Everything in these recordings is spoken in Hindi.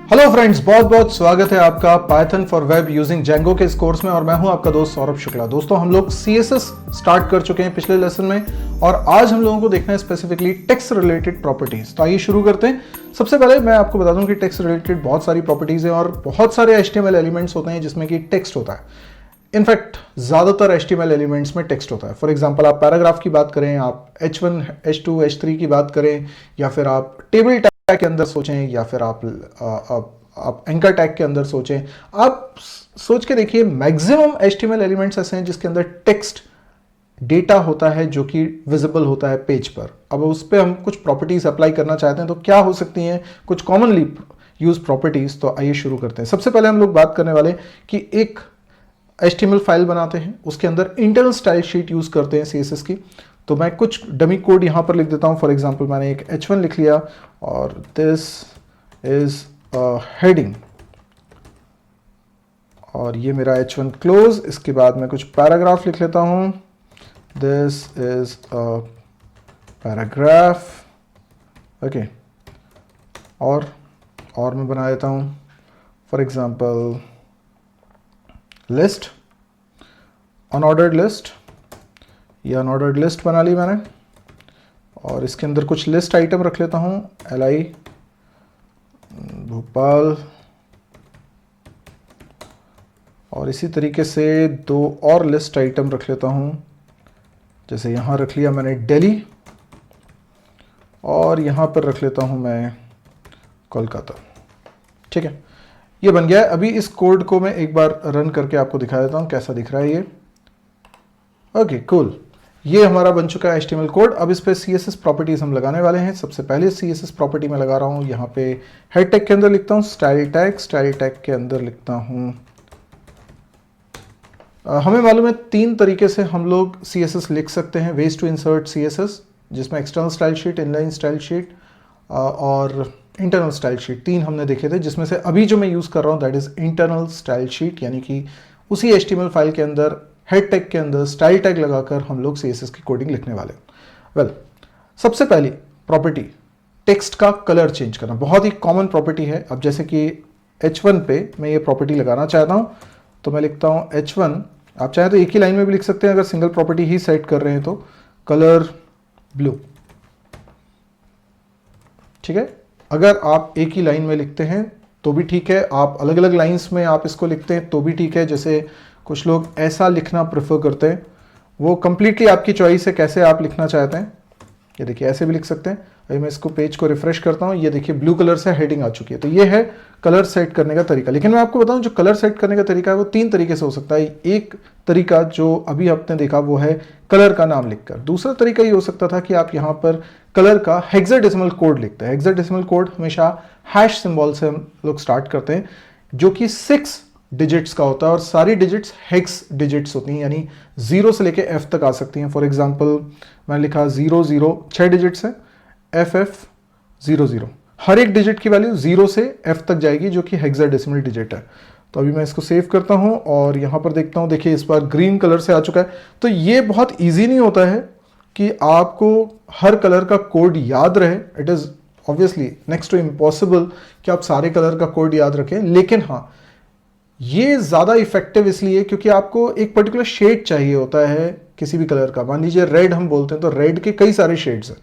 हेलो फ्रेंड्स, बहुत बहुत स्वागत है आपका Python for web using Django के इस कोर्स में। और मैं हूं आपका दोस्त सौरभ शुक्ला। दोस्तों, हम लोग CSS स्टार्ट कर चुके हैं पिछले लेसन में और आज हम लोगों को देखना है स्पेसिफिकली टेक्स्ट रिलेटेड प्रॉपर्टीज। तो आइए शुरू करते हैं। सबसे पहले मैं आपको बता दूं कि टेक्स्ट रिलेटेड बहुत सारी प्रॉपर्टीज हैं और बहुत सारे HTML एलिमेंट्स होते हैं जिसमें कि टेक्स्ट होता है। इनफैक्ट ज़्यादातर HTML एलिमेंट्स में टेक्स्ट होता है। फॉर एग्जाम्पल, आप पैराग्राफ की बात करें, आप H1, H2, H3 की बात करें, या फिर आप टेबल टैग के अंदर सोचें, या फिर आप एंकर टैग के अंदर सोचें। आप सोच के देखिए, मैक्सिमम HTML एलिमेंट्स ऐसे हैं जिसके अंदर टेक्स्ट डेटा होता है जो कि विजिबल होता है पेज पर। अब उस पर हम कुछ प्रॉपर्टीज अप्लाई करना चाहते हैं तो क्या हो सकती हैं कुछ कॉमनली यूज प्रॉपर्टीज। तो आइए शुरू करते हैं। सबसे पहले हम लोग बात करने वाले कि एक HTML फाइल बनाते हैं, उसके अंदर इंटरनल स्टाइल शीट यूज करते हैं CSS की। तो मैं कुछ डमी कोड यहां पर लिख देता हूं। फॉर एग्जांपल, मैंने एक H1 लिख लिया और दिस इज हेडिंग, और ये मेरा H1 क्लोज। इसके बाद मैं कुछ पैराग्राफ लिख लेता हूं। This is a paragraph, okay. और मैं बना देता हूं for example list, unordered list. ये अनऑर्डर्ड लिस्ट बना ली मैंने, और इसके अंदर कुछ लिस्ट आइटम रख लेता हूँ। LI भोपाल, और इसी तरीके से दो और लिस्ट आइटम रख लेता हूँ। जैसे यहाँ रख लिया मैंने दिल्ली, और यहाँ पर रख लेता हूँ मैं कोलकाता। ठीक है, ये बन गया है। अभी इस कोड को मैं एक बार रन करके आपको दिखा देता हूँ कैसा दिख रहा है ये। Okay, cool. ये हमारा बन चुका है HTML कोड। अब इस पे CSS प्रॉपर्टीज हम लगाने वाले हैं। सबसे पहले CSS प्रॉपर्टी में लगा रहा हूँ, यहाँ पे हेड टैग के अंदर लिखता हूँ स्टाइल टैग, स्टाइल टैग के अंदर लिखता हूँ। हमें मालूम है 3 तरीके से हम लोग CSS लिख सकते हैं। वेज टू इंसर्ट CSS, जिसमें external style sheet, inline style sheet और इंटरनल स्टाइल शीट, 3 हमने देखे थे, जिसमें से अभी जो मैं यूज़ कर रहा हूँ that is internal style sheet. यानी कि उसी HTML फाइल के अंदर हेड टैग के अंदर स्टाइल टैग लगाकर हम लोग CSS की कोडिंग लिखने वाले हैं। वेल, सबसे पहली प्रॉपर्टी टेक्स्ट का कलर चेंज करना, बहुत ही कॉमन प्रॉपर्टी है। अब जैसे कि H1 पे मैं ये प्रॉपर्टी लगाना चाहता हूँ, तो मैं लिखता हूँ H1। आप चाहें तो एक ही लाइन में भी लिख सकते हैं अगर सिंगल प्रॉपर्टी ही सेट कर रहे हैं तो। कलर ब्लू, ठीक है। अगर आप एक ही लाइन में लिखते हैं तो भी ठीक है, आप अलग अलग लाइंस में आप इसको लिखते हैं तो भी ठीक है। जैसे कुछ लोग ऐसा लिखना प्रेफर करते हैं, वो कंप्लीटली आपकी चॉइस है कैसे आप लिखना चाहते हैं। ये देखिए, ऐसे भी लिख सकते हैं। अभी मैं इसको पेज को रिफ्रेश करता हूँ, ये देखिए ब्लू कलर से हेडिंग आ चुकी है। तो ये है कलर सेट करने का तरीका। लेकिन मैं आपको बताऊं, जो कलर सेट करने का तरीका है वो 3 तरीके से हो सकता है। एक तरीका जो अभी आपने देखा वो है कलर का नाम लिखकर। दूसरा तरीका ये हो सकता था कि आप यहाँ पर कलर का हेक्साडेसिमल कोड लिखते हैं। हेक्साडेसिमल कोड हमेशा हैश सिंबल से हम लोग स्टार्ट करते हैं, जो कि 6 डिजिट्स का होता है, और सारी डिजिट्स हेक्स डिजिट्स होती हैं, यानी 0 से लेके F तक आ सकती हैं। फॉर एग्जांपल, मैंने लिखा 00, 6 डिजिट्स है, FF00। हर एक डिजिट की वैल्यू 0 से F तक जाएगी, जो कि हेक्साडेसिमल डिजिट है। तो अभी मैं इसको सेव करता हूं और यहां पर देखता हूं। देखिए, इस बार ग्रीन कलर से आ चुका है। तो ये बहुत ईजी नहीं होता है कि आपको हर कलर का कोड याद रहे। It is obviously next to impossible कि आप सारे कलर का कोड याद रखें। लेकिन हाँ, ये ज़्यादा इफेक्टिव इसलिए क्योंकि आपको एक पर्टिकुलर शेड चाहिए होता है किसी भी कलर का। मान लीजिए रेड हम बोलते हैं, तो रेड के कई सारे शेड्स हैं।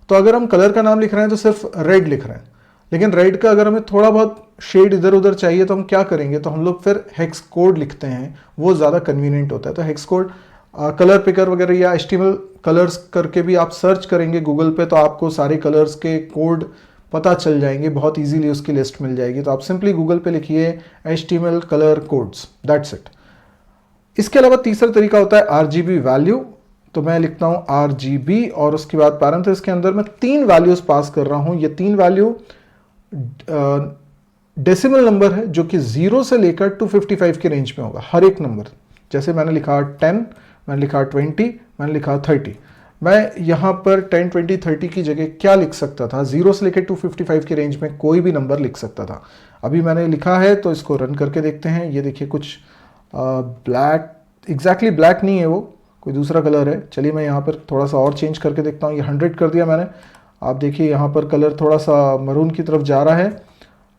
तो अगर हम कलर का नाम लिख रहे हैं तो सिर्फ रेड लिख रहे हैं, लेकिन रेड का अगर हमें थोड़ा बहुत शेड इधर उधर चाहिए तो हम क्या करेंगे, तो हम लोग फिर हेक्स कोड लिखते हैं, वो ज़्यादा कन्वीनियंट होता है। तो हेक्स कोड कलर पिकर वगैरह या HTML कलर्स करके भी आप सर्च करेंगे गूगल पे, तो आपको सारे कलर्स के कोड पता चल जाएंगे, बहुत इजीली उसकी लिस्ट मिल जाएगी। तो आप सिंपली गूगल पे लिखिए HTML colour codes, that's it. इसके अलावा तीसरा तरीका होता है RGB वैल्यू। तो मैं लिखता हूं RGB, और उसके बाद पैरेंथेसिस के अंदर मैं 3 वैल्यूज पास कर रहा हूं। ये 3 वैल्यू डेसिमल नंबर है, जो कि 0 से लेकर 255 के रेंज में होगा हर एक नंबर। जैसे मैंने लिखा 10, मैंने लिखा 20, मैंने लिखा 30। मैं यहाँ पर 10, 20, 30 की जगह क्या लिख सकता था, 0 से लेकर 255 के रेंज में कोई भी नंबर लिख सकता था। अभी मैंने लिखा है तो इसको रन करके देखते हैं। ये देखिए, कुछ ब्लैक, एग्जैक्टली ब्लैक नहीं है, वो कोई दूसरा कलर है। चलिए मैं यहाँ पर थोड़ा सा और चेंज करके देखता हूँ। ये 100 कर दिया मैंने। आप देखिए यहाँ पर कलर थोड़ा सा मरून की तरफ जा रहा है।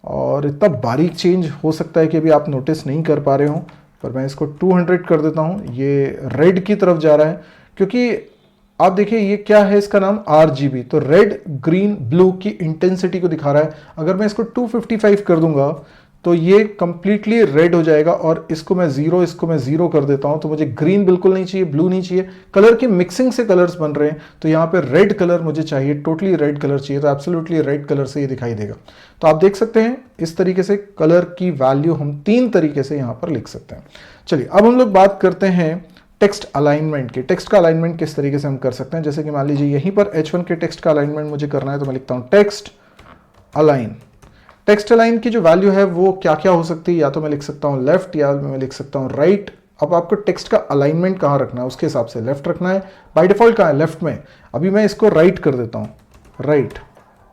और इतना बारीक चेंज हो सकता है कि अभी आप नोटिस नहीं कर पा रहे हो, पर मैं इसको 200 कर देता हूँ। ये रेड की तरफ जा रहा है क्योंकि आप देखिए ये क्या है, इसका नाम RGB, तो रेड ग्रीन ब्लू की इंटेंसिटी को दिखा रहा है। अगर मैं इसको 255 कर दूंगा तो ये कंप्लीटली रेड हो जाएगा, और इसको मैं ज़ीरो कर देता हूं, तो मुझे ग्रीन बिल्कुल नहीं चाहिए, ब्लू नहीं चाहिए, कलर की मिक्सिंग से कलर्स बन रहे हैं, तो यहाँ पे रेड कलर मुझे चाहिए, टोटली रेड कलर चाहिए, तो एब्सोल्युटली रेड कलर से ये दिखाई देगा। तो आप देख सकते हैं इस तरीके से कलर की वैल्यू हम 3 तरीके से यहाँ पर लिख सकते हैं। चलिए अब हम लोग बात करते हैं टेक्स्ट अलाइनमेंट की। टेक्स्ट का अलाइनमेंट किस तरीके से हम कर सकते हैं, जैसे कि मान लीजिए यहीं पर H1 के टेक्स्ट का अलाइनमेंट मुझे करना है, तो मैं लिखता हूं टेक्स्ट अलाइन। टेक्स्ट अलाइन की जो वैल्यू है वो क्या क्या हो सकती है, या तो मैं लिख सकता हूं लेफ्ट या मैं लिख सकता हूं राइट। अब आपको टेक्स्ट का अलाइनमेंट कहां रखना है उसके हिसाब से लेफ्ट रखना है, बाय डिफॉल्ट कहां है, लेफ्ट में। अभी मैं इसको राइट कर देता हूं, राइट,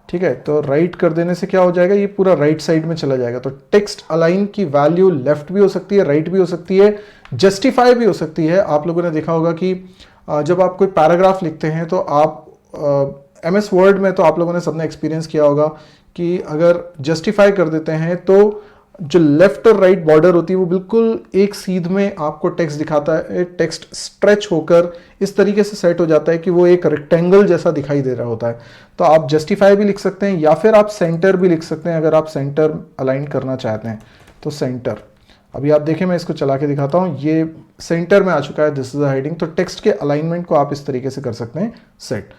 ठीक है। तो राइट कर देने से क्या हो जाएगा, ये पूरा राइट साइड में चला जाएगा। तो टेक्स्ट अलाइन की वैल्यू लेफ्ट भी हो सकती है, राइट भी हो सकती है, जस्टिफाई भी हो सकती है। आप लोगों ने देखा होगा कि जब आप कोई पैराग्राफ लिखते हैं तो आप MS वर्ड में तो आप लोगों ने सबने एक्सपीरियंस किया होगा कि अगर जस्टिफाई कर देते हैं तो जो लेफ्ट और राइट बॉर्डर होती है वो बिल्कुल एक सीध में आपको टेक्स्ट दिखाता है। टेक्स्ट स्ट्रेच होकर इस तरीके से सेट हो जाता है कि वो एक रेक्टेंगल जैसा दिखाई दे रहा होता है। तो आप जस्टिफाई भी लिख सकते हैं या फिर आप सेंटर भी लिख सकते हैं, अगर आप सेंटर अलाइन करना चाहते हैं तो सेंटर। अभी आप देखें, मैं इसको चला के दिखाता हूं, ये सेंटर में आ चुका है, दिस इज द हेडिंग। तो टेक्स्ट के अलाइनमेंट को आप इस तरीके से कर सकते हैं सेट।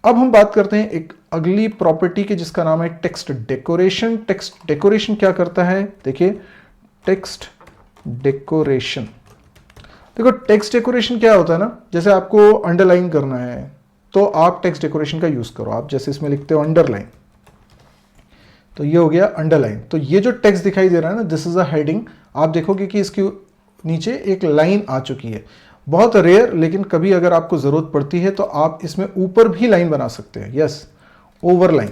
अब हम बात करते हैं एक अगली प्रॉपर्टी की जिसका नाम है टेक्स्ट डेकोरेशन। टेक्स्ट डेकोरेशन क्या करता है, देखिए टेक्स्ट डेकोरेशन, देखो टेक्स्ट डेकोरेशन क्या होता है ना, जैसे आपको अंडरलाइन करना है तो आप टेक्स्ट डेकोरेशन का यूज करो। आप जैसे इसमें लिखते हो अंडरलाइन, तो ये हो गया अंडरलाइन। तो ये जो टेक्स्ट दिखाई दे रहा है ना, दिस इज अ हेडिंग, आप देखोगे कि इसके नीचे एक लाइन आ चुकी है। बहुत रेयर, लेकिन कभी अगर आपको जरूरत पड़ती है तो आप इसमें ऊपर भी लाइन बना सकते हैं। Yes, overline,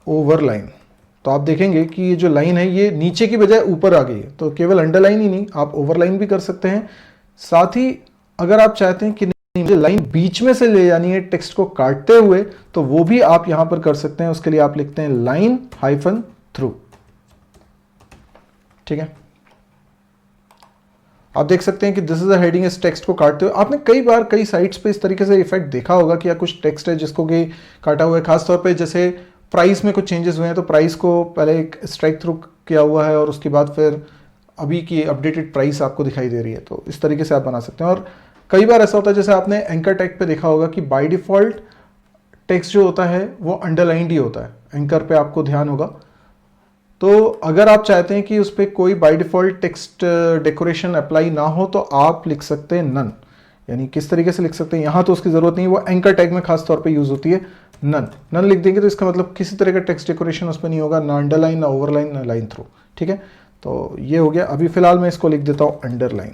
overline. तो आप देखेंगे कि ये जो लाइन है ये नीचे की बजाय ऊपर आ गई है। तो केवल अंडरलाइन ही नहीं, आप ओवरलाइन भी कर सकते हैं। साथ ही अगर आप चाहते हैं कि नहीं मुझे लाइन बीच में से ले जानी है टेक्स्ट को काटते हुए, तो वो भी आप यहां पर कर सकते हैं। उसके लिए आप लिखते हैं लाइन हाइफन थ्रू, ठीक है। आप देख सकते हैं कि दिस इज अ हेडिंग, इस टेक्स्ट को काटते हुए। आपने कई बार कई साइट्स पे इस तरीके से इफेक्ट देखा होगा कि या कुछ टेक्स्ट है जिसको कि काटा हुआ है, खासतौर पे जैसे प्राइस में कुछ चेंजेस हुए हैं तो प्राइस को पहले एक स्ट्राइक थ्रू किया हुआ है और उसके बाद फिर अभी की अपडेटेड प्राइस आपको दिखाई दे रही है। तो इस तरीके से आप बना सकते हैं। और कई बार ऐसा होता है, जैसे आपने एंकर टैग पे देखा होगा कि बाय डिफॉल्ट टेक्स्ट जो होता है वो अंडरलाइंड ही होता है, एंकर पे आपको ध्यान होगा। तो अगर आप चाहते हैं कि उस पर कोई by default text decoration apply ना हो तो आप लिख सकते हैं नन। यानी किस तरीके से लिख सकते हैं, यहाँ तो उसकी जरूरत नहीं, वो एंकर टैग में खास तौर पे यूज होती है। नन, नन लिख देंगे तो इसका मतलब किसी तरह का टेक्स्ट डेकोरेशन उसमें नहीं होगा, ना अंडरलाइन, ना ओवरलाइन, ना लाइन थ्रू, ठीक है। तो ये हो गया। अभी फिलहाल मैं इसको लिख देता हूँ अंडरलाइन,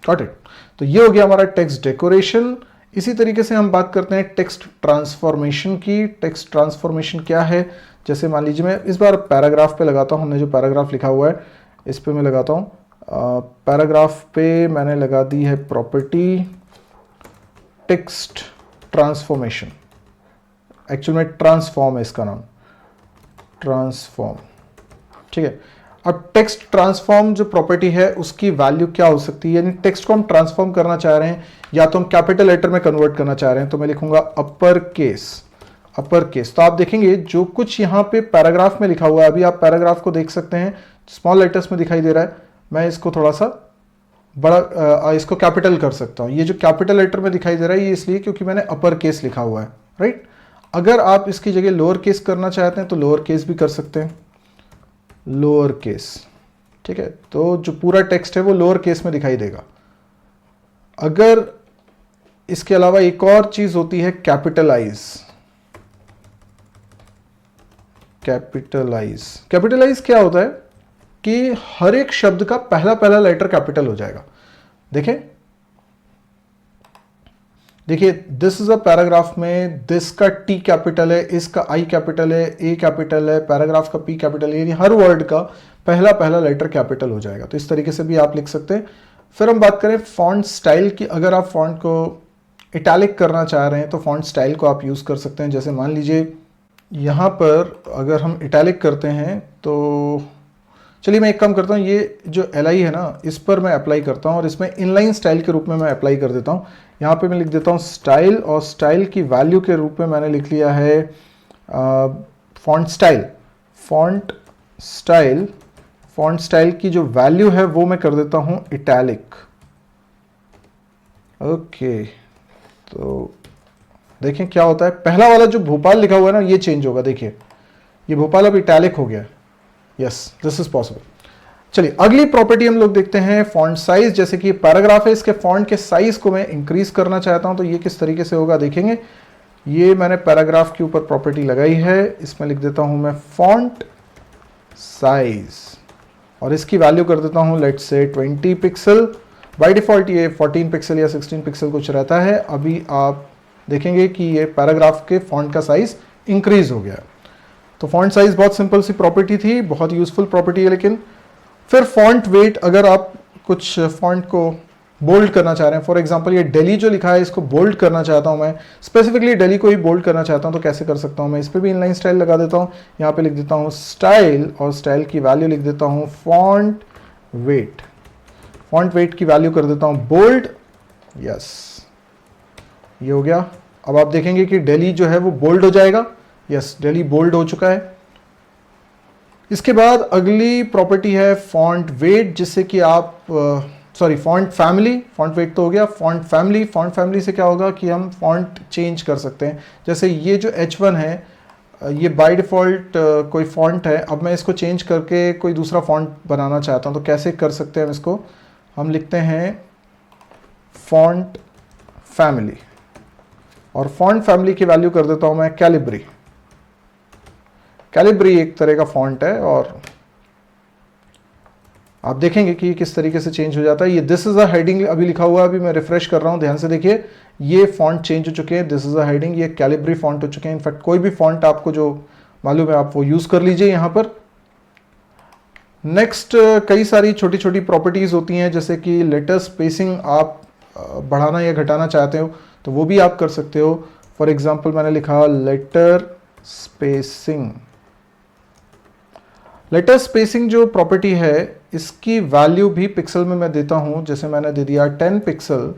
गॉट इट। तो ये हो गया हमारा टेक्स्ट डेकोरेशन। इसी तरीके से हम बात करते हैं टेक्स्ट ट्रांसफॉर्मेशन की। टेक्स्ट ट्रांसफॉर्मेशन क्या है, जैसे मान लीजिए मैं इस बार पैराग्राफ पे लगाता हूँ, हमने जो पैराग्राफ लिखा हुआ है इस पे मैं लगाता हूँ। पैराग्राफ पे मैंने लगा दी है प्रॉपर्टी टेक्स्ट ट्रांसफॉर्मेशन, एक्चुअल में ट्रांसफॉर्म है इसका नाम, ट्रांसफॉर्म, ठीक है। अब टेक्स्ट ट्रांसफॉर्म जो प्रॉपर्टी है उसकी वैल्यू क्या हो सकती है, यानी टेक्स्ट को हम ट्रांसफॉर्म करना चाह रहे हैं या तो हम कैपिटल लेटर में कन्वर्ट करना चाह रहे हैं, तो मैं लिखूंगा अपर केस, अपर केस। तो आप देखेंगे जो कुछ यहाँ पे पैराग्राफ में लिखा हुआ है, अभी आप पैराग्राफ को देख सकते हैं स्मॉल लेटर्स में दिखाई दे रहा है। मैं इसको थोड़ा सा बड़ा इसको कैपिटल कर सकता हूँ। ये जो कैपिटल लेटर में दिखाई दे रहा है ये इसलिए क्योंकि मैंने अपर केस लिखा हुआ है, राइट। अगर आप इसकी जगह लोअर केस करना चाहते हैं तो लोअर केस भी कर सकते हैं, लोअर केस, ठीक है। तो जो पूरा टेक्स्ट है वो लोअर केस में दिखाई देगा। अगर इसके अलावा एक और चीज होती है कैपिटलाइज, कैपिटलाइज, कैपिटलाइज क्या होता है कि हर एक शब्द का पहला पहला लेटर कैपिटल हो जाएगा। देखें, देखिए दिस इज अ पैराग्राफ में दिस का टी कैपिटल है, इसका आई कैपिटल है, ए कैपिटल है, पैराग्राफ का पी कैपिटल है, यानी हर वर्ड का पहला पहला लेटर कैपिटल हो जाएगा। तो इस तरीके से भी आप लिख सकते हैं। फिर हम बात करें फॉन्ट स्टाइल की। अगर आप फॉन्ट को इटैलिक करना चाह रहे हैं तो फॉन्ट स्टाइल को आप यूज कर सकते हैं। जैसे मान लीजिए यहाँ पर अगर हम इटैलिक करते हैं तो चलिए मैं एक काम करता हूँ, ये जो LI है ना इस पर मैं अप्लाई करता हूँ और इसमें इनलाइन स्टाइल के रूप में मैं अप्लाई कर देता हूँ। यहाँ पे मैं लिख देता हूँ स्टाइल और स्टाइल की वैल्यू के रूप में मैंने लिख लिया है फॉन्ट स्टाइल। फॉन्ट स्टाइल की जो वैल्यू है वो मैं कर देता हूँ इटैलिक। ओके, तो देखें क्या होता है। पहला वाला जो भोपाल लिखा हुआ है ना ये चेंज होगा, देखिए ये भोपाल अब इटैलिक हो गया। Yes, this is possible. चलिए अगली प्रॉपर्टी हम लोग देखते हैं फॉन्ट साइज। जैसे कि पैराग्राफ है, इसके फॉन्ट के साइज को मैं इंक्रीज करना चाहता हूं तो ये किस तरीके से होगा देखेंगे। ये मैंने पैराग्राफ के ऊपर प्रॉपर्टी लगाई है, इसमें लिख देता हूं मैं फॉन्ट साइज और इसकी वैल्यू कर देता हूं let's say 20 pixel. By default ये 14 पिक्सल या 16 पिक्सल कुछ रहता है। अभी आप देखेंगे कि ये पैराग्राफ के फॉन्ट का साइज इंक्रीज हो गया। तो फॉन्ट साइज बहुत सिंपल सी प्रॉपर्टी थी, बहुत यूजफुल प्रॉपर्टी है। लेकिन फिर फॉन्ट वेट, अगर आप कुछ फॉन्ट को बोल्ड करना चाह रहे हैं, फॉर एग्जांपल ये दिल्ली जो लिखा है इसको बोल्ड करना चाहता हूं मैं, स्पेसिफिकली दिल्ली को ही बोल्ड करना चाहता हूं तो कैसे कर सकता हूं मैं। इस पर भी इनलाइन स्टाइल लगा देता हूं, यहाँ पे लिख देता हूं स्टाइल और स्टाइल की वैल्यू लिख देता हूं फॉन्ट वेट। फॉन्ट वेट की वैल्यू कर देता हूं बोल्ड। यस, ये हो गया। अब आप देखेंगे कि दिल्ली जो है वो बोल्ड हो जाएगा। यस, दिल्ली बोल्ड हो चुका है। इसके बाद अगली प्रॉपर्टी है फॉन्ट वेट, जिससे कि आप फॉन्ट फैमिली। फॉन्ट वेट तो हो गया, फॉन्ट फैमिली। फॉन्ट फैमिली से क्या होगा कि हम फॉन्ट चेंज कर सकते हैं। जैसे ये जो H1 है ये बाय डिफ़ॉल्ट कोई फॉन्ट है, अब मैं इसको चेंज करके कोई दूसरा फॉन्ट बनाना चाहता हूं तो कैसे कर सकते हैं हम इसको। हम लिखते हैं फॉन्ट फैमिली और फॉन्ट फैमिली की वैल्यू कर देता हूं मैं कैलिब्री। कैलिब्री एक तरह का फॉन्ट है और आप देखेंगे कि किस तरीके से चेंज हो जाता है। ये दिस इज अ हेडिंग अभी लिखा हुआ है, अभी मैं रिफ्रेश कर रहा हूं, ध्यान से देखिए ये फॉन्ट चेंज हो चुके हैं। दिस इज अ हेडिंग, ये कैलिब्री फॉन्ट हो चुके हैं। इनफैक्ट कोई भी फॉन्ट आपको जो मालूम है आप वो यूज कर लीजिए यहां पर। नेक्स्ट कई सारी छोटी छोटी प्रॉपर्टीज होती हैं, जैसे कि लेटर स्पेसिंग आप बढ़ाना या घटाना चाहते हो तो वो भी आप कर सकते हो। फॉर एग्जाम्पल मैंने लिखा लेटर स्पेसिंग। लेटर स्पेसिंग जो प्रॉपर्टी है इसकी वैल्यू भी पिक्सल में मैं देता हूं, जैसे मैंने दे दिया 10 पिक्सल।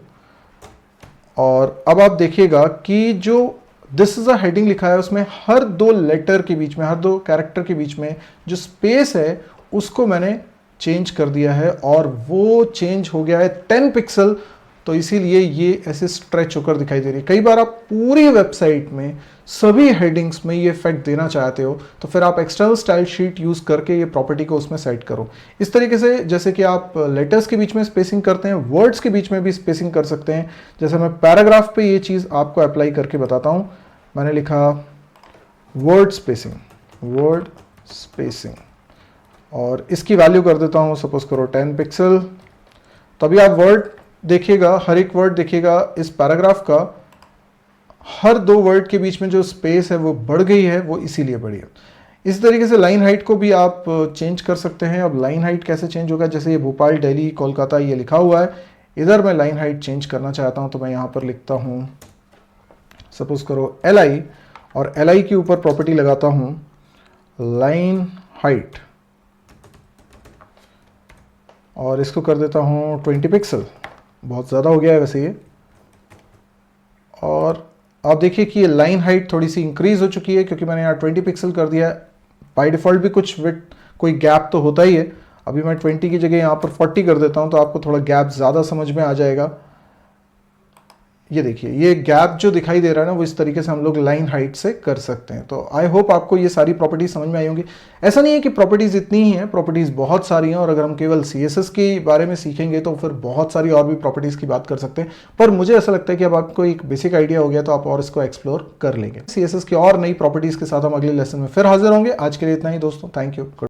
और अब आप देखिएगा कि जो दिस इज अ हेडिंग लिखा है उसमें हर दो लेटर के बीच में, हर दो कैरेक्टर के बीच में जो स्पेस है उसको मैंने चेंज कर दिया है और वो चेंज हो गया है 10 पिक्सल। तो इसीलिए ये ऐसे स्ट्रेच होकर दिखाई दे रही है। कई बार आप पूरी वेबसाइट में सभी हेडिंग्स में ये इफेक्ट देना चाहते हो तो फिर आप एक्सटर्नल स्टाइल शीट यूज करके ये प्रॉपर्टी को उसमें सेट करो। इस तरीके से जैसे कि आप लेटर्स के बीच में स्पेसिंग करते हैं, वर्ड्स के बीच में भी स्पेसिंग कर सकते हैं। जैसे मैं पैराग्राफ पे ये चीज़ आपको अप्लाई करके बताता हूँ। मैंने लिखा वर्ड स्पेसिंग और इसकी वैल्यू कर देता हूँ सपोज करो 10 पिक्सल। तभी आप वर्ड देखिएगा, हर एक वर्ड देखिएगा इस पैराग्राफ का हर दो वर्ड के बीच में जो स्पेस है वो बढ़ गई है, वो इसीलिए बढ़ी है। इस तरीके से लाइन हाइट को भी आप चेंज कर सकते हैं। अब लाइन हाइट कैसे चेंज होगा, जैसे ये भोपाल, दिल्ली, कोलकाता ये लिखा हुआ है, इधर मैं लाइन हाइट चेंज करना चाहता हूं तो मैं यहां पर लिखता हूं सपोज करो LI और LI के ऊपर प्रॉपर्टी लगाता हूं लाइन हाइट और इसको कर देता हूं 20 पिक्सल। बहुत ज़्यादा हो गया है वैसे ये। और आप देखिए कि ये लाइन हाइट थोड़ी सी इंक्रीज हो चुकी है क्योंकि मैंने यहाँ 20 पिक्सल कर दिया है। बाय डिफ़ॉल्ट भी कुछ विड्थ कोई गैप तो होता ही है। अभी मैं 20 की जगह यहाँ पर 40 कर देता हूँ तो आपको थोड़ा गैप ज़्यादा समझ में आ जाएगा। ये देखिए ये गैप जो दिखाई दे रहा है ना वो इस तरीके से हम लोग लाइन हाइट से कर सकते हैं। तो आई होप आपको ये सारी प्रॉपर्टीज समझ में आई होंगी। ऐसा नहीं है कि प्रॉपर्टीज इतनी ही हैं, प्रॉपर्टीज बहुत सारी हैं और अगर हम केवल CSS के बारे में सीखेंगे तो फिर बहुत सारी और भी प्रॉपर्टीज की बात कर सकते हैं। पर मुझे ऐसा लगता है कि अब आपको एक बेसिक आइडिया हो गया तो आप और इसको एक्सप्लोर कर लेंगे। CSS की और नई प्रॉपर्टीज के साथ हम अगले लेसन में फिर हाजिर होंगे। आज के लिए इतना ही दोस्तों, थैंक यू।